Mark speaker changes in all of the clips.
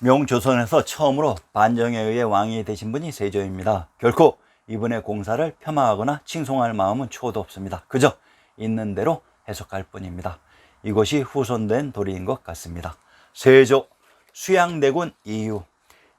Speaker 1: 명조선에서 처음으로 반정에 의해 왕이 되신 분이 세조입니다. 결코 이분의 공사를 폄하하거나 칭송할 마음은 초도 없습니다. 그저 있는 대로 해석할 뿐입니다. 이것이 후손된 도리인 것 같습니다. 세조, 수양대군 이유.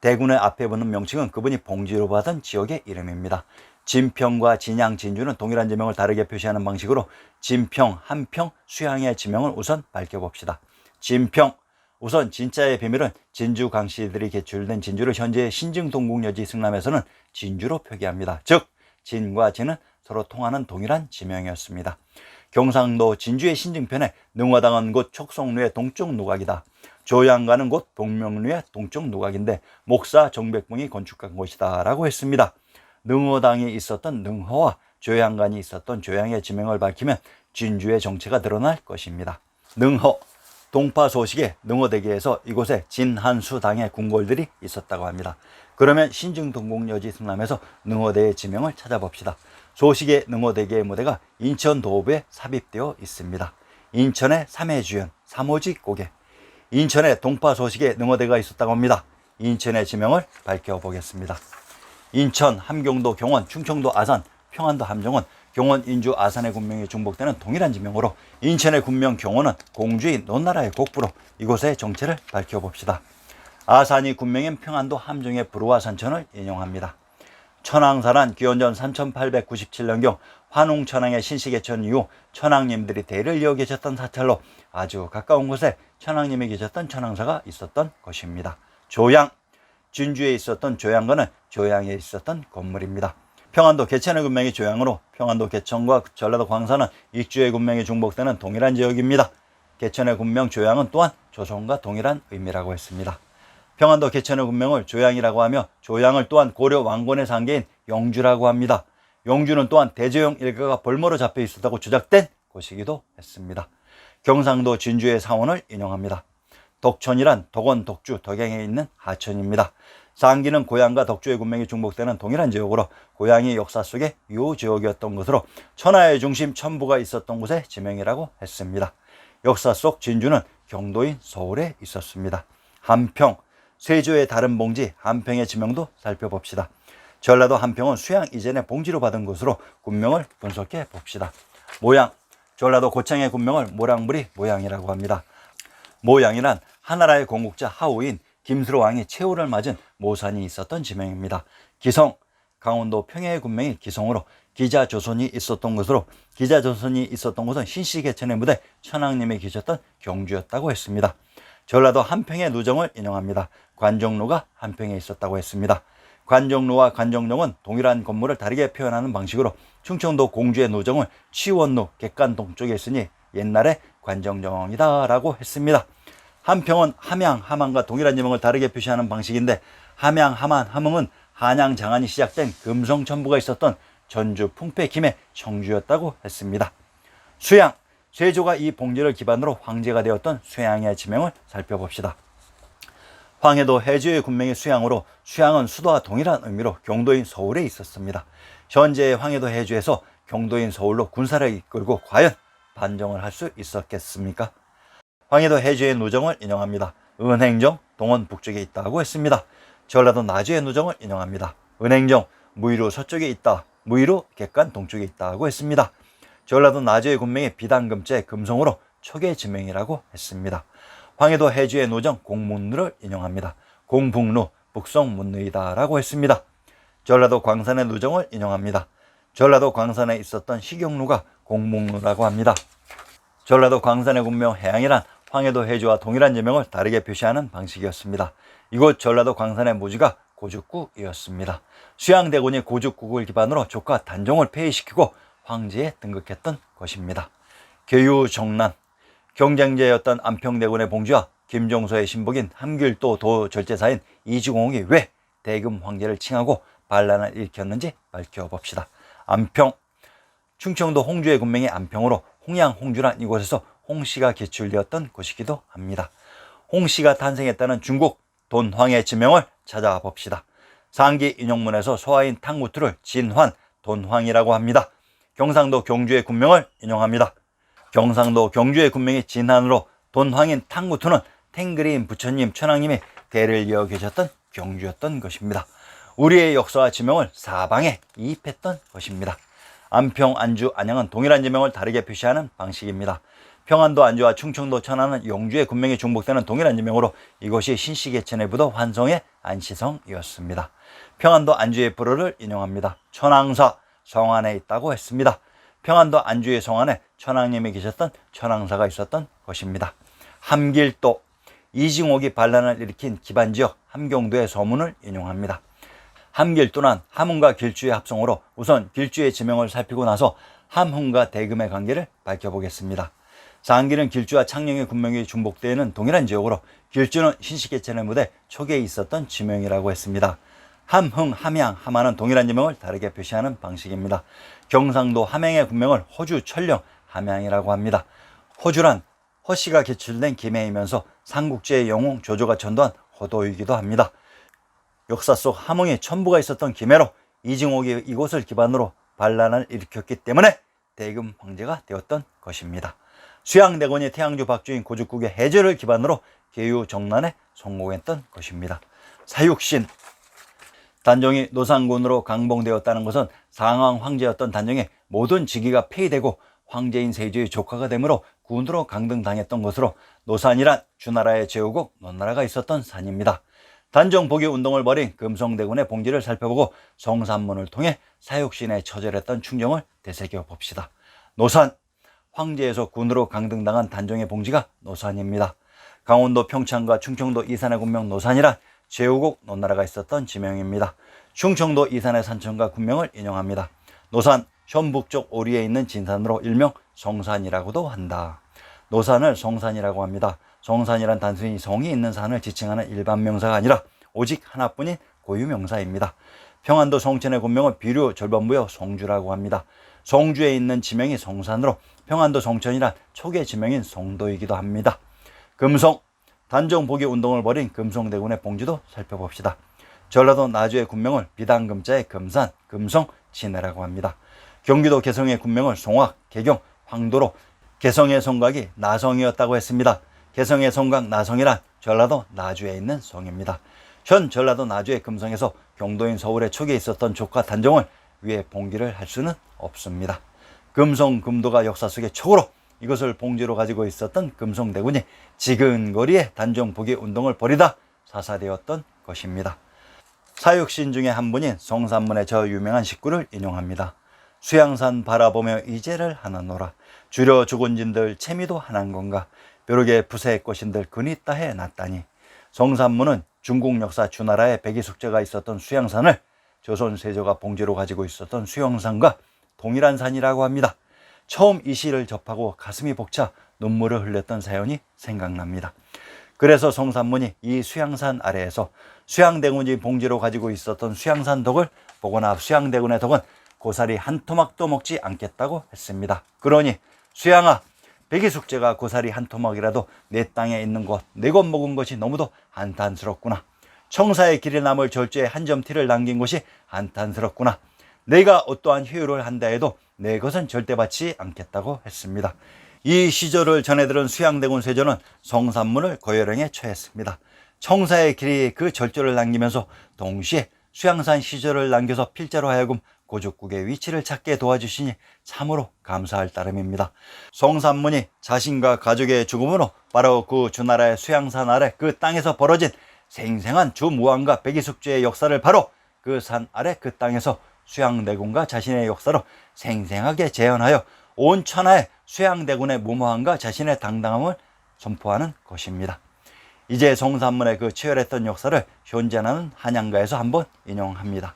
Speaker 1: 대군의 앞에 붙는 명칭은 그분이 봉지로 받은 지역의 이름입니다. 진평과 진양, 진주는 동일한 지명을 다르게 표시하는 방식으로 진평, 한평, 수양의 지명을 우선 밝혀봅시다. 진평, 우선 진자의 비밀은 진주 강씨들이 개출된 진주를 현재의 신증동국여지 승남에서는 진주로 표기합니다. 즉 진과 진은 서로 통하는 동일한 지명이었습니다. 경상도 진주의 신증편에 능화당은 곧 촉성루의 동쪽 누각이다. 조양가는 곧 동명루의 동쪽 누각인데 목사 정백봉이 건축한 곳이다 라고 했습니다. 능화당이 있었던 능화와 조양간이 있었던 조양의 지명을 밝히면 진주의 정체가 드러날 것입니다. 능화, 동파 소식에 능화대계에서 이곳에 진한수당의 궁궐들이 있었다고 합니다. 그러면 신증동국여지 승남에서 능화대의 지명을 찾아봅시다. 소식의 능화대계의 무대가 인천 도읍에 삽입되어 있습니다. 인천의 삼해주연, 삼호지 고개. 인천에 동파 소식에 능화대가 있었다고 합니다. 인천의 지명을 밝혀보겠습니다. 인천, 함경도, 경원, 충청도, 아산, 평안도, 함정은 경원, 인주, 아산의 군명이 중복되는 동일한 지명으로 인천의 군명 경원은 공주인 논나라의 곡부로 이곳의 정체를 밝혀봅시다. 아산이 군명인 평안도, 함정의 부루와 산천을 인용합니다. 천황사란 기원전 3897년경 환웅천황의 신시개천 이후 천황님들이 대를 이어 계셨던 사찰로 아주 가까운 곳에 천황님이 계셨던 천황사가 있었던 것입니다. 조양, 진주에 있었던 조양관은 조양에 있었던 건물입니다. 평안도 개천의 군명이 조양으로 평안도 개천과 전라도 광산은 익주의 군명이 중복되는 동일한 지역입니다. 개천의 군명 조양은 또한 조선과 동일한 의미라고 했습니다. 평안도 개천의 군명을 조양이라고 하며 조양을 또한 고려 왕건의 상계인 영주라고 합니다. 영주는 또한 대조영 일가가 벌모로 잡혀 있었다고 주장된 곳이기도 했습니다. 경상도 진주의 사원을 인용합니다. 덕천이란 덕원, 덕주, 덕양에 있는 하천입니다. 상기는 고향과 덕주의 군명이 중복되는 동일한 지역으로 고향이 역사 속의 요 지역이었던 것으로 천하의 중심 천부가 있었던 곳의 지명이라고 했습니다. 역사 속 진주는 경도인 서울에 있었습니다. 한평, 세조의 다른 봉지 한평의 지명도 살펴봅시다. 전라도 한평은 수양 이전에 봉지로 받은 곳으로 군명을 분석해 봅시다. 모양, 전라도 고창의 군명을 모랑부리 모양이라고 합니다. 모양이란 하나라의 건국자 하우인 김수로 왕이 최후를 맞은 모산이 있었던 지명입니다. 기성, 강원도 평야의 군명이 기성으로 기자조선이 있었던 곳으로 기자조선이 있었던 곳은 신시개천의 무대 천황님이 계셨던 경주였다고 했습니다. 전라도 한평의 누정을 인용합니다. 관정루가 한평에 있었다고 했습니다. 관정루와 관정정은 동일한 건물을 다르게 표현하는 방식으로 충청도 공주의 누정을 치원루, 객관 동쪽에 있으니 옛날에 관정정이다 라고 했습니다. 한평은 함양, 함안과 동일한 지명을 다르게 표시하는 방식인데 함양, 함안, 함흥은 한양 장안이 시작된 금성 천부가 있었던 전주 풍패 김해 청주였다고 했습니다. 수양, 세조가 이 봉지를 기반으로 황제가 되었던 수양의 지명을 살펴봅시다. 황해도 해주의 군명이 수양으로 수양은 수도와 동일한 의미로 경도인 서울에 있었습니다. 현재의 황해도 해주에서 경도인 서울로 군사를 이끌고 과연 반정을 할 수 있었겠습니까? 황해도 해주의 누정을 인용합니다. 은행정, 동원 북쪽에 있다고 했습니다. 전라도 나주의 누정을 인용합니다. 은행정, 무의루 서쪽에 있다. 무의루 객관 동쪽에 있다고 했습니다. 전라도 나주의 군명이 비단금제 금성으로 초계 지명이라고 했습니다. 황해도 해주의 누정 공문루를 인용합니다. 공북루, 북성문루이다 라고 했습니다. 전라도 광산의 누정을 인용합니다. 전라도 광산에 있었던 식용루가 공북루라고 합니다. 전라도 광산의 군명 해양이란 황해도 해주와 동일한 지명을 다르게 표시하는 방식이었습니다. 이곳 전라도 광산의 무지가 고죽국이었습니다. 수양대군이 고죽국을 기반으로 조카 단종을 폐위시키고 황제에 등극했던 것입니다. 계유정난, 경쟁제였던 안평대군의 봉주와 김종서의 신복인 함길도 도절제사인 이주공이 왜 대금 황제를 칭하고 반란을 일으켰는지 밝혀봅시다. 안평, 충청도 홍주의 군명이 안평으로 홍양, 홍주란 이곳에서 홍씨가 개출되었던 곳이기도 합니다. 홍씨가 탄생했다는 중국 돈황의 지명을 찾아봅시다. 상기 인용문에서 소하인 탕무투를 진환, 돈황이라고 합니다. 경상도 경주의 군명을 인용합니다. 경상도 경주의 군명이 진환으로 돈황인 탕무투는 탱그리인 부처님, 천황님이 대를 이어 계셨던 경주였던 것입니다. 우리의 역사와 지명을 사방에 이입했던 것입니다. 안평, 안주, 안양은 동일한 지명을 다르게 표시하는 방식입니다. 평안도, 안주와 충청도, 천안은 영주의 군명이 중복되는 동일한 지명으로 이곳이 신시계천의 부도 환성의 안시성이었습니다. 평안도, 안주의 불어를 인용합니다. 천황사, 성안에 있다고 했습니다. 평안도, 안주의 성안에 천황님이 계셨던 천황사가 있었던 것입니다. 함길도, 이징옥이 반란을 일으킨 기반지역 함경도의 서문을 인용합니다. 함길도는 함흥과 길주의 합성어로 우선 길주의 지명을 살피고 나서 함흥과 대금의 관계를 밝혀보겠습니다. 상길은 길주와 창녕의 군명이 중복되는 동일한 지역으로 길주는 신시계천의 무대 초기에 있었던 지명이라고 했습니다. 함흥, 함양, 함안은 동일한 지명을 다르게 표시하는 방식입니다. 경상도 함양의 군명을 호주, 천령, 함양이라고 합니다. 호주란 허씨가 개출된 김해이면서 삼국지의 영웅 조조가 전도한 호도이기도 합니다. 역사 속 함흥에 천부가 있었던 김해로 이징옥이 이곳을 기반으로 반란을 일으켰기 때문에 대금 황제가 되었던 것입니다. 수양대군이 태양주 박주인 고죽국의 해제를 기반으로 계유 정난에 성공했던 것입니다. 사육신, 단종이 노산군으로 강봉되었다는 것은 상황 황제였던 단종의 모든 직위가 폐위되고 황제인 세조의 조카가 되므로 군으로 강등당했던 것으로 노산이란 주나라의 제후국 논나라가 있었던 산입니다. 단종 복위 운동을 벌인 금성대군의 봉지를 살펴보고 성산문을 통해 사육신에 처절했던 충정을 되새겨 봅시다. 노산, 황제에서 군으로 강등당한 단종의 봉지가 노산입니다. 강원도 평창과 충청도 이산의 군명 노산이란 제후국 논나라가 있었던 지명입니다. 충청도 이산의 산천과 군명을 인용합니다. 노산, 현북쪽 오리에 있는 진산으로 일명 성산이라고도 한다. 노산을 성산이라고 합니다. 성산이란 단순히 성이 있는 산을 지칭하는 일반 명사가 아니라 오직 하나뿐인 고유 명사입니다. 평안도 성천의 군명은 비류 절반부여 성주라고 합니다. 성주에 있는 지명이 성산으로 평안도 성천이란 초기의 지명인 성도이기도 합니다. 금성, 단종 복위 운동을 벌인 금성대군의 봉지도 살펴봅시다. 전라도 나주의 군명을 비단금자의 금산, 금성, 진해라고 합니다. 경기도 개성의 군명을 송악, 개경, 황도로 개성의 성곽이 나성이었다고 했습니다. 개성의 성곽 나성이란 전라도 나주에 있는 성입니다. 현 전라도 나주의 금성에서 경도인 서울의 초기에 있었던 조카 단종을 위해 봉기를 할 수는 없습니다. 금성, 금도가 역사 속의 촉으로 이것을 봉지로 가지고 있었던 금성대군이 지근거리에 단종 복위 운동을 벌이다 사살되었던 것입니다. 사육신 중에 한 분인 성산문의 저 유명한 식구를 인용합니다. 수양산 바라보며 이제를 하나노라. 줄여 죽은 진들 채미도 하난 건가. 벼룩의 부세의 꽃인들 근이 따해 놨다니. 성산문은 중국 역사 주나라의 백이숙제가 있었던 수양산을 조선 세조가 봉지로 가지고 있었던 수양산과 동일한 산이라고 합니다. 처음 이 시를 접하고 가슴이 벅차 눈물을 흘렸던 사연이 생각납니다. 그래서 성산문이 이 수양산 아래에서 수양대군이 봉지로 가지고 있었던 수양산 덕을 보거나 수양대군의 덕은 고사리 한 토막도 먹지 않겠다고 했습니다. 그러니 수양아, 백이숙제가 고사리 한 토막이라도 내 땅에 있는 것, 내 것 먹은 것이 너무도 한탄스럽구나. 청사의 길에 남을 절제에 한 점 티를 남긴 것이 한탄스럽구나. 내가 어떠한 효율을 한다 해도 내 것은 절대 받지 않겠다고 했습니다. 이 시절을 전해들은 수양대군 세조는 성산문을 고열행에 처했습니다. 청사의 길이 그 절조를 남기면서 동시에 수양산 시절을 남겨서 필자로 하여금 고죽국의 위치를 찾게 도와주시니 참으로 감사할 따름입니다. 성산문이 자신과 가족의 죽음으로 바로 그 주나라의 수양산 아래 그 땅에서 벌어진 생생한 주무왕과 백이숙제의 역사를 바로 그 산 아래 그 땅에서 수양대군과 자신의 역사로 생생하게 재현하여 온 천하에 수양대군의 무모함과 자신의 당당함을 선포하는 것입니다. 이제 성산문의 그 치열했던 역사를 현존하는 한양가에서 한번 인용합니다.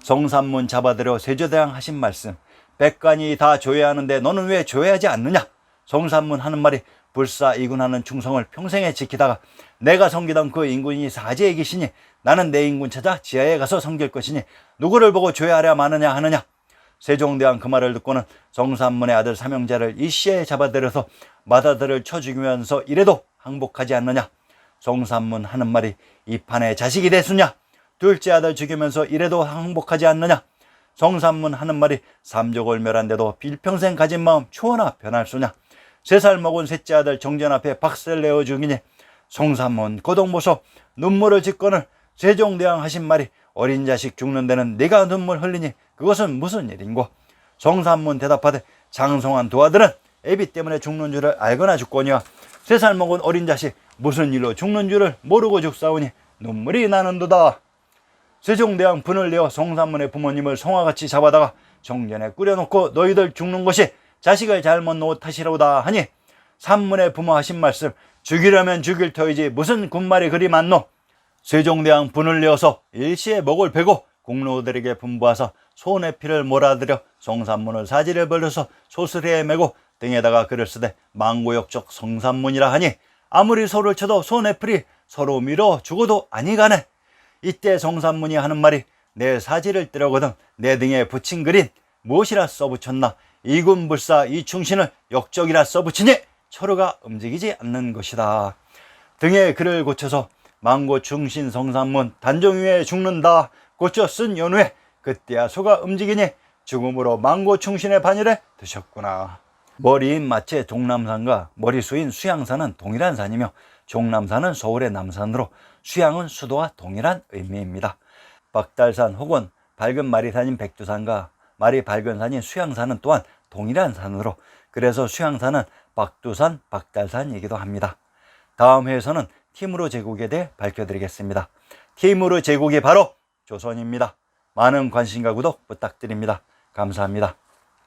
Speaker 1: 성산문 잡아들여 세조대왕 하신 말씀, 백관이 다 조여야 하는데 너는 왜 조여하지 않느냐. 성산문 하는 말이 불사이군하는 충성을 평생에 지키다가 내가 섬기던 그 인군이 사제에 계시니 나는 내 인군 찾아 지하에 가서 섬길 것이니 누구를 보고 조여하려 마느냐 하느냐. 세종대왕 그 말을 듣고는 성산문의 아들 삼형제를 이시에 잡아들여서 맏아들을 쳐 죽이면서 이래도 항복하지 않느냐. 성산문 하는 말이 이 판에 자식이 됐으냐. 둘째 아들 죽이면서 이래도 항복하지 않느냐. 성산문 하는 말이 삼족을 멸한데도 일평생 가진 마음 추워나 변할 수냐. 3살 먹은 셋째 아들 정전 앞에 박살 내어 죽이니 송삼문 고동보소 눈물을 짓거늘 세종대왕 하신 말이 어린 자식 죽는 데는 네가 눈물 흘리니 그것은 무슨 일인고. 송삼문 대답하되 장성한 두 아들은 애비 때문에 죽는 줄을 알거나 죽거니와 3살 먹은 어린 자식 무슨 일로 죽는 줄을 모르고 죽사오니 눈물이 나는도다. 세종대왕 분을 내어 송삼문의 부모님을 송아같이 잡아다가 정전에 꾸려놓고 너희들 죽는 것이 자식을 잘못 놓은 탓이로다 하니 삼문의 부모 하신 말씀 죽이려면 죽일 터이지 무슨 군말이 그리 많노. 세종대왕 분을 내어서 일시에 목을 베고 공로들에게 분부하사 소의 피를 몰아들여 송삼문을 사지를 벌려서 소스레에 메고 등에다가 글을 쓰되 망고역적 송삼문이라 하니 아무리 소를 쳐도 소의 풀이 서로 밀어 죽어도 아니가네. 이때 송삼문이 하는 말이 내 사지를 뜨려거든 내 등에 붙인 글인 무엇이라 써붙였나. 이군불사 이충신을 역적이라 써붙이니 철호가 움직이지 않는 것이다. 등에 글을 고쳐서 망고충신 송삼문 단종 위에 죽는다 고쳐 쓴 연후에 그때야 소가 움직이니 죽음으로 망고충신의 반열에 드셨구나. 머리인 마체 종남산과 머리수인 수양산은 동일한 산이며 종남산은 서울의 남산으로 수양은 수도와 동일한 의미입니다. 박달산 혹은 밝은 마리산인 백두산과 말이 밝은 산인 수양산은 또한 동일한 산으로 그래서 수양산은 박두산, 박달산이기도 합니다. 다음 회에서는 티무르 제국에 대해 밝혀드리겠습니다. 티무르 제국이 바로 조선입니다. 많은 관심과 구독 부탁드립니다. 감사합니다.